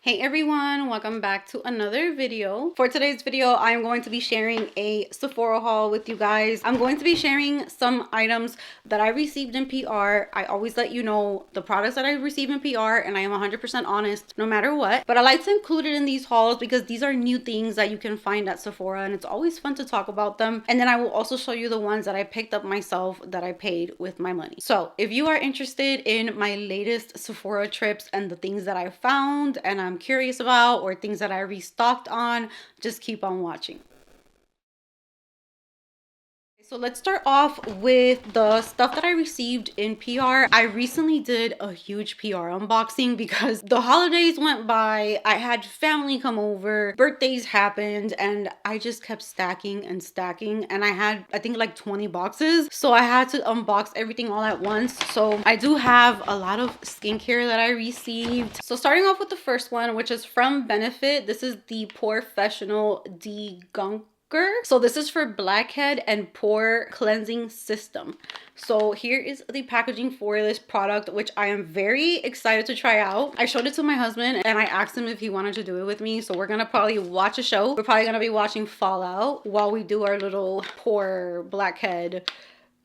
Hey everyone, welcome back to another video. For today's video, I'm going to be sharing a Sephora haul with you guys. I'm going to be sharing some items that I received in PR. I always let you know the products that I receive in PR, and I am 100% honest no matter what. But I like to include it in these hauls because these are new things that you can find at Sephora, and it's always fun to talk about them. And then I will also show you the ones that I picked up myself that I paid with my money. So if you are interested in my latest Sephora trips and the things that I found and I'm curious about, or things that I restocked on, just keep on watching. So let's start off with the stuff that I received in PR. I recently did a huge PR unboxing because the holidays went by, I had family come over, birthdays happened, and I just kept stacking and stacking, and I had, I think, like 20 boxes. So I had to unbox everything all at once. So I do have a lot of skincare that I received. So starting off with the first one, which is from Benefit. This is the Professional Degunk. So this is for blackhead and pore cleansing system. So here is the packaging for this product, which I am very excited to try out. I showed it to my husband and I asked him if he wanted to do it with me. So we're gonna probably watch a show. We're probably gonna be watching Fallout while we do our little pore blackhead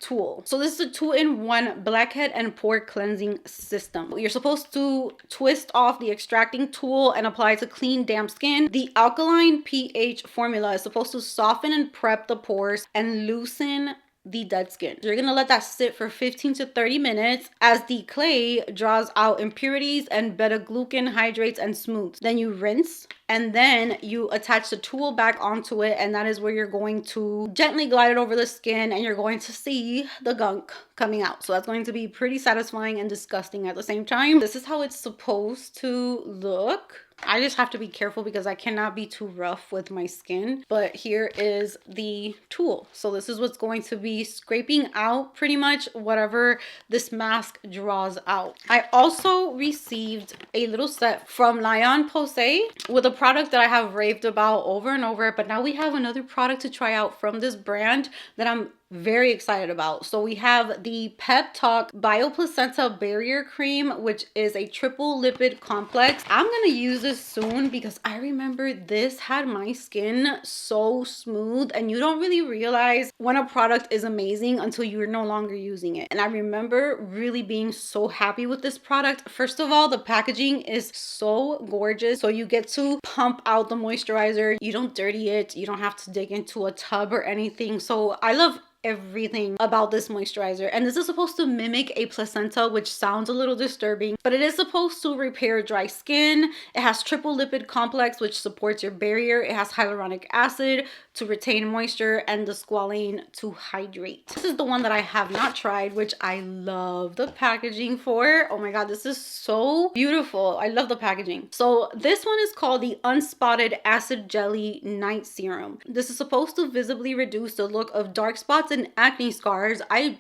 tool. So this is a 2-in-1 blackhead and pore cleansing system. You're supposed to twist off the extracting tool and apply to clean damp skin. The alkaline pH formula is supposed to soften and prep the pores and loosen the dead skin. You're gonna let that sit for 15 to 30 minutes as the clay draws out impurities and beta-glucan hydrates and smooths. Then you rinse and then you attach the tool back onto it, and that is where you're going to gently glide it over the skin and you're going to see the gunk coming out. So that's going to be pretty satisfying and disgusting at the same time. This is how it's supposed to look. I just have to be careful because I cannot be too rough with my skin. But here is the tool. So this is what's going to be scraping out pretty much whatever this mask draws out. I also received a little set from Lion Posay with a product that I have raved about over and over. But now we have another product to try out from this brand that I'm very excited about. So we have the Pep Talk Bioplacenta Barrier Cream, which is a triple lipid complex. I'm gonna use this soon because I remember this had my skin so smooth, and you don't really realize when a product is amazing until you're no longer using it. And I remember really being so happy with this product. First of all, the packaging is so gorgeous. So you get to pump out the moisturizer. You don't dirty it. You don't have to dig into a tub or anything. So I love everything about this moisturizer. And this is supposed to mimic a placenta, which sounds a little disturbing, but it is supposed to repair dry skin. It has triple lipid complex, which supports your barrier. It has hyaluronic acid to retain moisture and the squalane to hydrate. This is the one that I have not tried, which I love the packaging for. Oh my god, this is so beautiful. I love the packaging. So this one is called the Unspotted Acid Jelly Night Serum. This is supposed to visibly reduce the look of dark spots and acne scars. I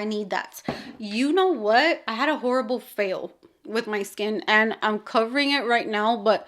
need that. You know what? I had a horrible fail with my skin and I'm covering it right now, but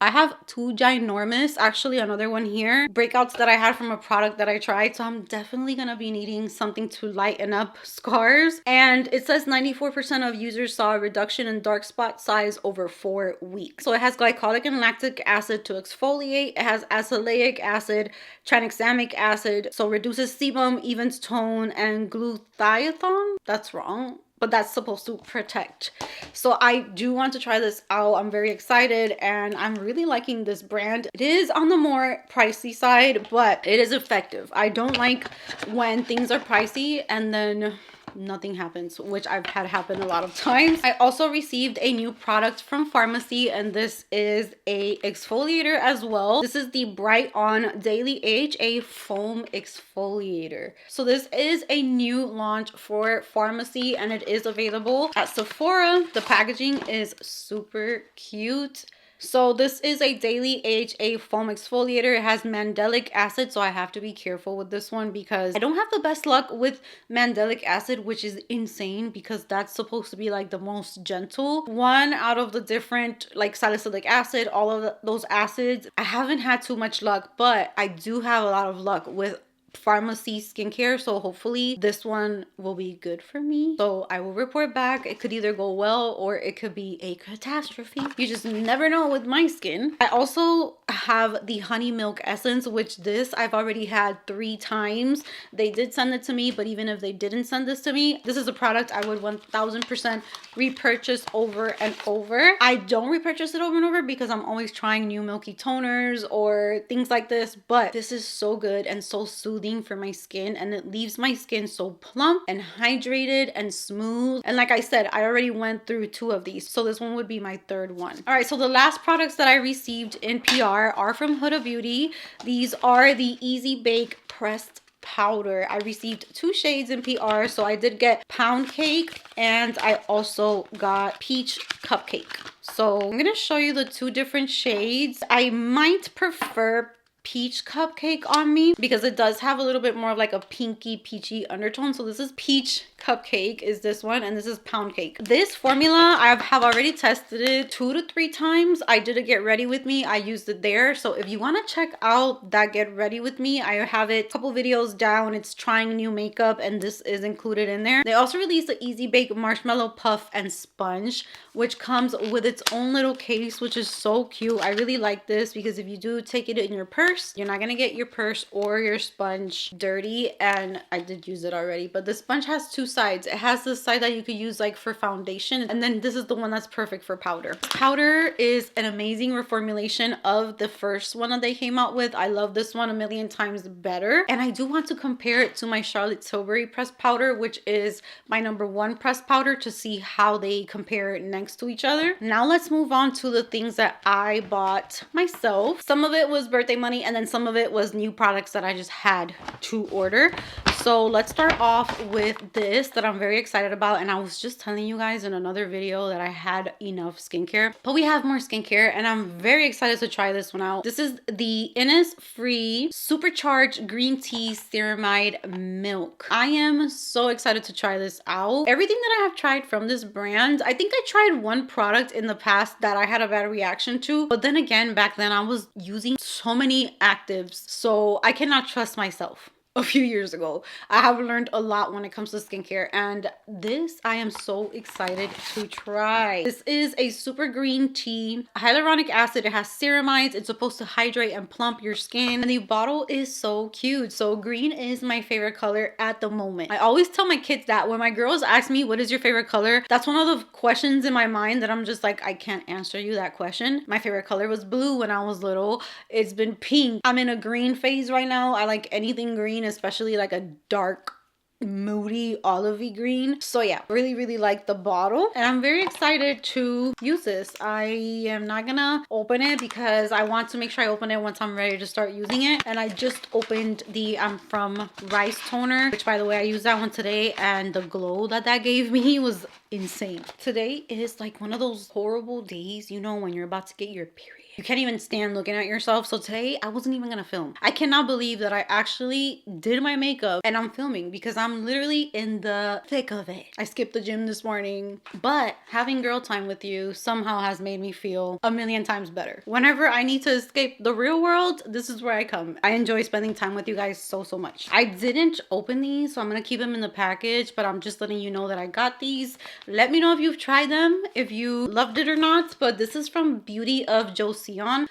I have two ginormous, actually another one here, breakouts that I had from a product that I tried. So I'm definitely gonna be needing something to lighten up scars. And it says 94% of users saw a reduction in dark spot size over 4 weeks. So it has glycolic and lactic acid to exfoliate. It has azelaic acid, tranexamic acid, so reduces sebum, evens tone, and glutathione. That's wrong, but that's supposed to protect. So I do want to try this out. I'm very excited and I'm really liking this brand. It is on the more pricey side, but it is effective. I don't like when things are pricey and then nothing happens, which I've had happen a lot of times. I also received a new product from pharmacy, and this is a exfoliator as well. This is the Bright On Daily AHA Foam Exfoliator. So this is a new launch for pharmacy and it is available at Sephora. The packaging is super cute. So this is a daily AHA foam exfoliator. It has mandelic acid, so I have to be careful with this one because I don't have the best luck with mandelic acid, which is insane because that's supposed to be like the most gentle one out of the different, like salicylic acid, all of those acids. I haven't had too much luck, but I do have a lot of luck with pharmacy skincare, so hopefully this one will be good for me. So I will report back. It could either go well or it could be a catastrophe. You just never know with my skin. I also have the honey milk essence, which this I've already had 3 times. They did send it to me, but even if they didn't send this to me, this is a product I would 1000% repurchase over and over. I don't repurchase it over and over because I'm always trying new milky toners or things like this, but this is so good and so soothing for my skin, and it leaves my skin so plump and hydrated and smooth. And like I said, I already went through 2 of these, so this one would be my 3rd one. All right, so the last products that I received in PR are from Huda Beauty. These are the Easy Bake Pressed powder. I received 2 shades in PR, so I did get Pound Cake and I also got Peach Cupcake. So I'm gonna show you the 2 different shades. I might prefer Peach Cupcake on me because it does have a little bit more of like a pinky peachy undertone. So this is Peach Cupcake is this one, and this is Pound Cake. This formula I have already tested it 2 to 3 times. I did a Get Ready With Me. I used it there. So if you want to check out that Get Ready With Me, I have it a couple videos down. It's trying new makeup and this is included in there. They also released the Easy Bake Marshmallow Puff and Sponge, which comes with its own little case, which is so cute. I really like this because if you do take it in your purse, you're not gonna get your purse or your sponge dirty. And I did use it already, but the sponge has 2 sides. It has the side that you could use like for foundation, and then this is the one that's perfect for powder. Powder is an amazing reformulation of the first one that they came out with. I love this one a million times better, and I do want to compare it to my Charlotte Tilbury pressed powder, which is my #1 pressed powder, to see how they compare next to each other. Now let's move on to the things that I bought myself. Some of it was birthday money, and then some of it was new products that I just had to order. So let's start off with this that I'm very excited about, and I was just telling you guys in another video that I had enough skincare, but we have more skincare and I'm very excited to try this one out. This is the Innisfree Supercharged Green Tea Ceramide Milk. I am so excited to try this out. Everything that I have tried from this brand, I think I tried one product in the past that I had a bad reaction to, but then again, back then I was using so many actives, so I cannot trust myself. A few years ago, I have learned a lot when it comes to skincare, and this I am so excited to try. This is a super green tea, hyaluronic acid. It has ceramides. It's supposed to hydrate and plump your skin, and the bottle is so cute. So green is my favorite color at the moment. I always tell my kids that when my girls ask me what is your favorite color, that's one of the questions in my mind that I'm just like, I can't answer you that question. My favorite color was blue when I was little. It's been pink. I'm in a green phase right now. I like anything green, especially like a dark moody olivey green. So yeah, really like the bottle, and I'm very excited to use this. I am not gonna open it because I want to make sure I open it once I'm ready to start using it. And I just opened the From Rice toner, which by the way I used that one today, and the glow that gave me was insane. Today is like one of those horrible days, you know, when you're about to get your period. You can't even stand looking at yourself. So today I wasn't even gonna film. I cannot believe that I actually did my makeup and I'm filming because I'm literally in the thick of it. I skipped the gym this morning, but having girl time with you somehow has made me feel a million times better. Whenever I need to escape the real world, this is where I come. I enjoy spending time with you guys so much. I didn't open these, so I'm gonna keep them in the package, but I'm just letting you know that I got these. Let me know if you've tried them, if you loved it or not. But this is from Beauty of Joseon.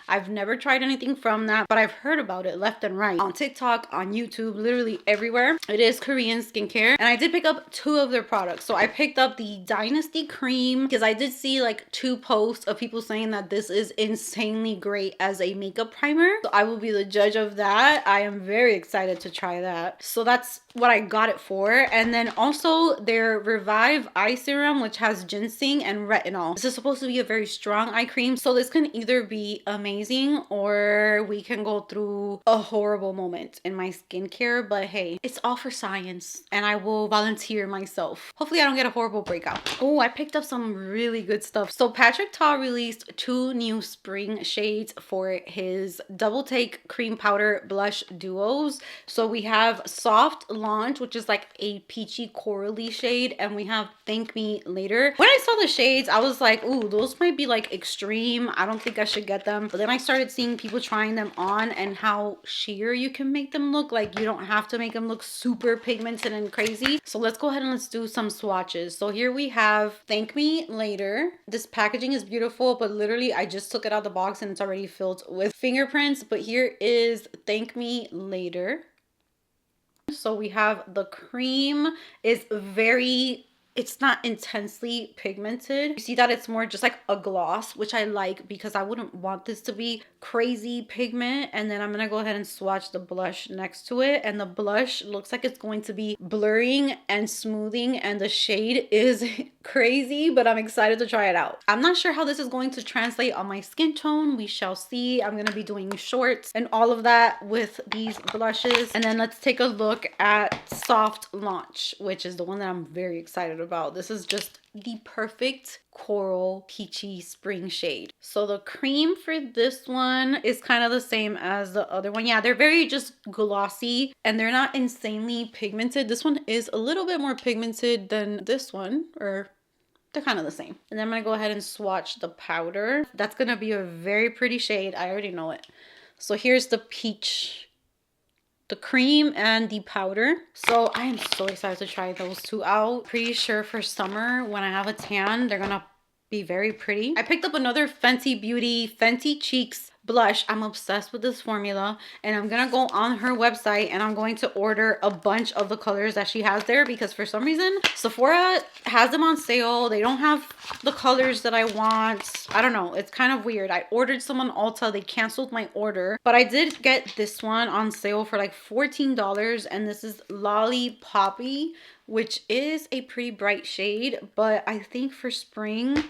I've never tried anything from that, but I've heard about it left and right on TikTok, on YouTube, literally everywhere. It is Korean skincare, and I did pick up 2 of their products. So I picked up the Dynasty Cream because I did see like 2 posts of people saying that this is insanely great as a makeup primer. So I will be the judge of that. I am very excited to try that. So that's what I got it for. And then also their Revive Eye Serum, which has ginseng and retinol. This is supposed to be a very strong eye cream, so this can either be amazing or we can go through a horrible moment in my skincare. But hey, it's all for science, and I will volunteer myself. Hopefully I don't get a horrible breakout. Oh, I picked up some really good stuff. So Patrick Ta released 2 new spring shades for his Double Take Cream Powder Blush Duos. So we have Soft Launch, which is like a peachy corally shade, and we have Thank Me Me Later. When I saw the shades, I was like, ooh, those might be like extreme. I don't think I should get them. But then I started seeing people trying them on and how sheer you can make them look. Like, you don't have to make them look super pigmented and crazy. So let's go ahead and let's do some swatches. So here we have Thank Me Later. This packaging is beautiful, but literally I just took it out of the box and it's already filled with fingerprints. But here is Thank Me Later. So we have the cream is very, it's not intensely pigmented. You see that it's more just like a gloss, which I like because I wouldn't want this to be crazy pigment. And then I'm gonna go ahead and swatch the blush next to it. And the blush looks like it's going to be blurring and smoothing, and the shade is crazy, but I'm excited to try it out. I'm not sure how this is going to translate on my skin tone. We shall see. I'm gonna be doing shorts and all of that with these blushes. And then let's take a look at Soft Launch, which is the one that I'm very excited about. This is just the perfect coral peachy spring shade. So the cream for this one is kind of the same as the other one. Yeah, they're very just glossy and they're not insanely pigmented. This one is a little bit more pigmented than this one, or they're kind of the same. And then I'm gonna go ahead and swatch the powder. That's gonna be a very pretty shade. I already know it. So here's the peach, the cream and the powder. So I am so excited to try those two out. Pretty sure for summer when I have a tan, they're gonna be very pretty. I picked up another Fenty Beauty Fenty Cheeks blush. I'm obsessed with this formula, and I'm gonna go on her website and I'm going to order a bunch of the colors that she has there, because for some reason Sephora has them on sale. They don't have the colors that I want. I don't know, it's kind of weird. I ordered some on Ulta, they canceled my order, but I did get this one on sale for like $14, and this is Lolly Poppy, which is a pretty bright shade, but I think for spring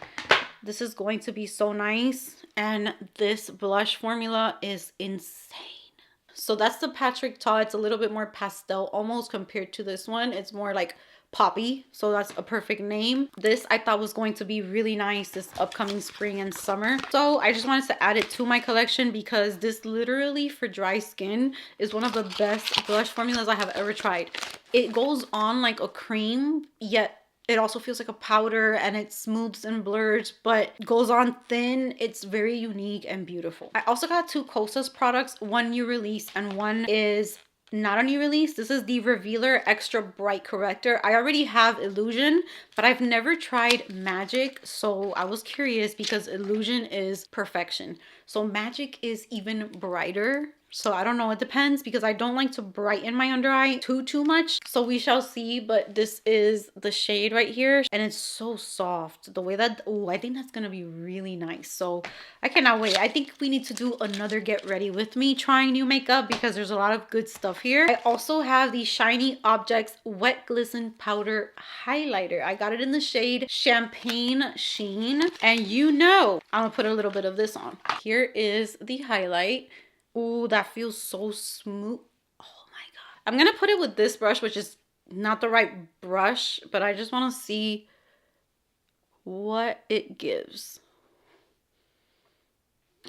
this is going to be so nice. And this blush formula is insane. So that's the Patrick Ta. It's a little bit more pastel almost compared to this one. It's more like poppy, so that's a perfect name. This I thought was going to be really nice this upcoming spring and summer, so I just wanted to add it to my collection because this literally for dry skin is one of the best blush formulas I have ever tried. It goes on like a cream, yet it also feels like a powder, and it smooths and blurs, but goes on thin. It's very unique and beautiful. I also got two Kosas products, one new release and one is not a new release. This is the Revealer Extra Bright Corrector. I already have Illusion, but I've never tried Magic, so I was curious because Illusion is perfection. So Magic is even brighter. So I don't know, it depends because I don't like to brighten my under eye too much. So we shall see, but this is the shade right here and it's so soft. The way that, oh, I think that's gonna be really nice. So I cannot wait. I think we need to do another get ready with me trying new makeup because there's a lot of good stuff here. I also have the Shiny Objects Wet Glisten Powder Highlighter. I got it in the shade Champagne Sheen, and you know I'm gonna put a little bit of this on. Here is the highlight. Ooh, that feels so smooth. Oh my god. I'm gonna put it with this brush, which is not the right brush, but I just want to see what it gives.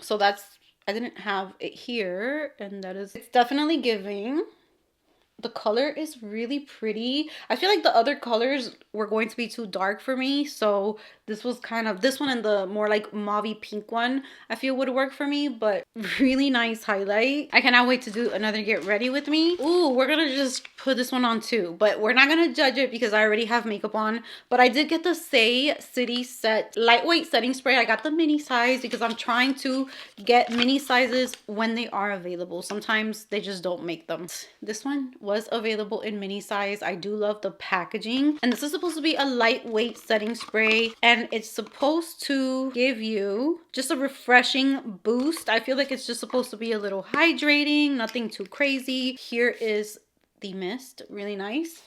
So that's, I didn't have it here, and that is, it's definitely giving. The color is really pretty. I feel like the other colors were going to be too dark for me, so this was kind of, this one and the more like mauve pink one I feel would work for me, but really nice highlight. I cannot wait to do another get ready with me. Ooh, we're gonna just put this one on too, but we're not gonna judge it because I already have makeup on. But I did get the Say City Set lightweight setting spray. I got the mini size because I'm trying to get mini sizes when they are available. Sometimes they just don't make them. This one was available in mini size. I do love the packaging, and this is supposed to be a lightweight setting spray, and it's supposed to give you just a refreshing boost. I feel like it's just supposed to be a little hydrating, nothing too crazy. Here is the mist, really nice.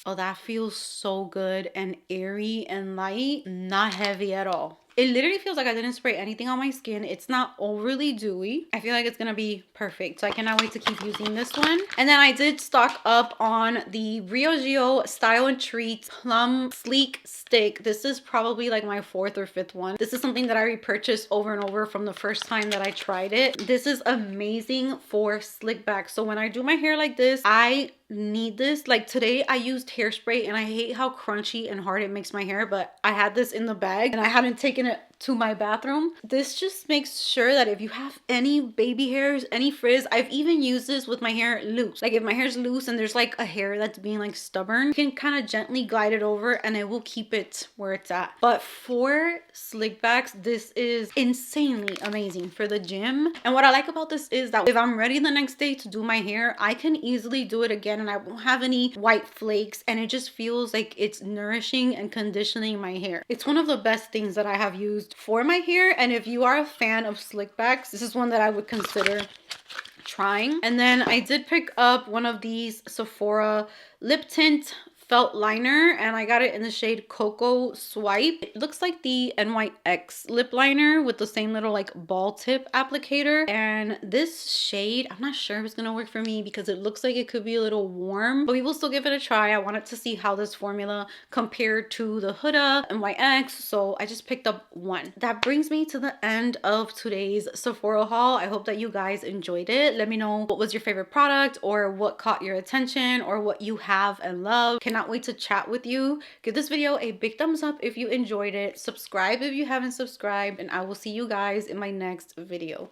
Oh, that feels so good and airy and light, not heavy at all. It literally feels like I didn't spray anything on my skin. It's not overly dewy. I feel like it's gonna be perfect. So I cannot wait to keep using this one. And then I did stock up on the Briogeo Style and Treat Plum Sleek Stick. This is probably like my 4th or 5th one. This is something that I repurchased over and over from the first time that I tried it. This is amazing for slick back. So when I do my hair like this, I need this. Like today I used hairspray and I hate how crunchy and hard it makes my hair, but I had this in the bag and I hadn't taken it to my bathroom. This just makes sure that if you have any baby hairs, any frizz, I've even used this with my hair loose. Like if my hair's loose and there's like a hair that's being like stubborn, you can kind of gently glide it over and it will keep it where it's at. But for slick backs, this is insanely amazing for the gym. And what I like about this is that if I'm ready the next day to do my hair, I can easily do it again and I won't have any white flakes, and it just feels like it's nourishing and conditioning my hair. It's one of the best things that I have used for my hair, and if you are a fan of slick backs, this is one that I would consider trying. And then I did pick up one of these Sephora lip tint felt liner, and I got it in the shade Cocoa Swipe. It looks like the NYX lip liner with the same little like ball tip applicator. And this shade, I'm not sure if it's gonna work for me because it looks like it could be a little warm, but we will still give it a try. I wanted to see how this formula compared to the Huda NYX, so I just picked up one. That brings me to the end of today's Sephora haul. I hope that you guys enjoyed it. Let me know what was your favorite product or what caught your attention or what you have and love. Cannot wait to chat with you. Give this video a big thumbs up if you enjoyed it. Subscribe if you haven't subscribed, and I will see you guys in my next video.